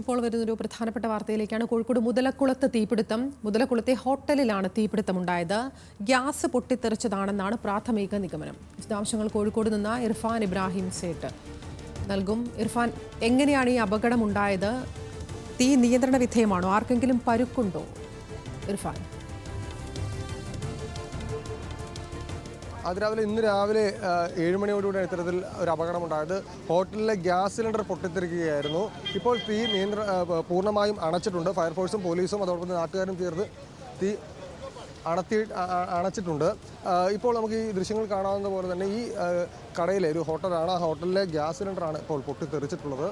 ഇപ്പോൾ വരുന്നൊരു പ്രധാനപ്പെട്ട വാർത്തയിലേക്കാണ്. കോഴിക്കോട് മുതലക്കുളത്ത് തീപിടുത്തം. മുതലക്കുളത്തെ ഹോട്ടലിലാണ് തീപിടുത്തമുണ്ടായത്. ഗ്യാസ് പൊട്ടിത്തെറിച്ചതാണെന്നാണ് പ്രാഥമിക നിഗമനം. വിശദാംശങ്ങൾ കോഴിക്കോട് നിന്ന് ഇർഫാൻ ഇബ്രാഹിം സേട്ട് നൽകും. ഇർഫാൻ, എങ്ങനെയാണ് ഈ അപകടമുണ്ടായത്? തീ നിയന്ത്രണ വിധേയമാണോ? ആർക്കെങ്കിലും പരുക്കുണ്ടോ? ഇർഫാൻ. ഇന്ന് രാവിലെ 7 മണിയോടുകൂടി ഇത്തരത്തിൽ ഒരു അപകടമുണ്ടായത്. ഹോട്ടലിലെ ഗ്യാസ് സിലിണ്ടർ പൊട്ടിത്തെറിക്കുകയായിരുന്നു. ഇപ്പോൾ തീ പൂർണ്ണമായും അണച്ചിട്ടുണ്ട്. ഫയർഫോഴ്സും പോലീസും അതോടൊപ്പം നാട്ടുകാരും ചേർന്ന് തീ അണച്ചിട്ടുണ്ട്. ഇപ്പോൾ നമുക്ക് ഈ ദൃശ്യങ്ങൾ കാണാവുന്ന പോലെ തന്നെ ഈ കടയിലെ ഒരു ഹോട്ടലാണ്. ആ ഹോട്ടലിലെ ഗ്യാസ് സിലിണ്ടറാണ് ഇപ്പോൾ പൊട്ടിത്തെറിച്ചിട്ടുള്ളത്.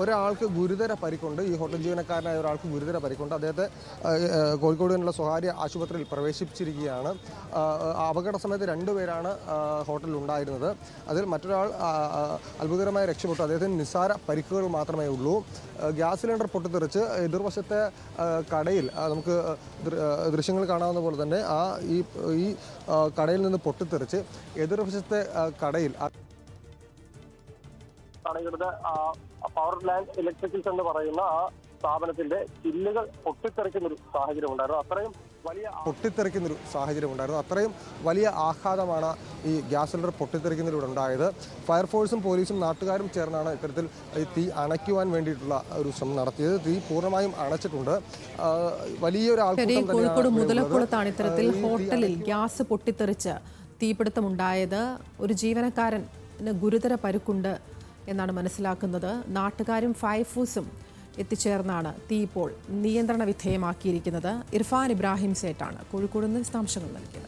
ഒരാൾക്ക് ഗുരുതര പരിക്കുണ്ട്. ഈ ഹോട്ടൽ ജീവനക്കാരനായ ഒരാൾക്ക് ഗുരുതര പരിക്കുണ്ട്. അദ്ദേഹത്തെ കോഴിക്കോട് നിന്നുള്ള സ്വകാര്യ ആശുപത്രിയിൽ പ്രവേശിപ്പിച്ചിരിക്കുകയാണ്. അപകട സമയത്ത് 2 പേരാണ് ഹോട്ടലിൽ ഉണ്ടായിരുന്നത്. അതിൽ മറ്റൊരാൾ അത്ഭുതകരമായി രക്ഷപ്പെട്ടു. അദ്ദേഹത്തിന് നിസ്സാര പരിക്കുകൾ മാത്രമേ ഉള്ളൂ. ഗ്യാസ് സിലിണ്ടർ പൊട്ടിത്തെറിച്ച് എതിർവശത്തെ കടയിൽ നമുക്ക് ദൃശ്യങ്ങൾ കാണാവുന്ന പോലെ തന്നെ ഈ കടയിൽ നിന്ന് പൊട്ടിത്തെറിച്ച് എതിർവശത്തെ കടയിൽ പവർ ലാൻഡ് ഇലക്ട്രിക്കൽസ് എന്ന് പറയുന്ന ആ സ്ഥാപനത്തിന്റെ ചില്ലുകൾ പൊട്ടിത്തെറിക്കുന്നൊരു സാഹചര്യം ഉണ്ടായിരുന്നു. അത്രയും വലിയ ആഘാതമാണ് ഈ ഗ്യാസ് സിലിണ്ടർ പൊട്ടിത്തെറിക്കുന്നതിലൂടെ ഉണ്ടായത്. ഫയർഫോഴ്സും പോലീസും നാട്ടുകാരും ചേർന്നാണ് ഇത്തരത്തിൽ ഈ തീ അണയ്ക്കുവാൻ വേണ്ടിയിട്ടുള്ള ഒരു ശ്രമം നടത്തിയത്. തീ പൂർണ്ണമായും അണച്ചിട്ടുണ്ട്. വലിയൊരു ആൾക്കൂട്ടം കോഴിക്കോട് മുതലക്കുളത്താണ് ഇത്തരത്തിൽ ഹോട്ടലിൽ ഗ്യാസ് പൊട്ടിത്തെറിച്ച് തീപിടുത്തമുണ്ടായത്. ഒരു ജീവനക്കാരന് ഗുരുതര പരുക്കുണ്ട് എന്നാണ് മനസ്സിലാക്കുന്നത്. നാട്ടുകാരും ഫയർഫോഴ്സും എത്തിച്ചേർന്നാണ് തീ ഇപ്പോൾ നിയന്ത്രണ വിധേയമാക്കിയിരിക്കുന്നത്. ഇർഫാൻ ഇബ്രാഹിം സേട്ടാണ് കോഴിക്കോട് നിന്ന് വിശദാംശങ്ങൾ നൽകിയത്.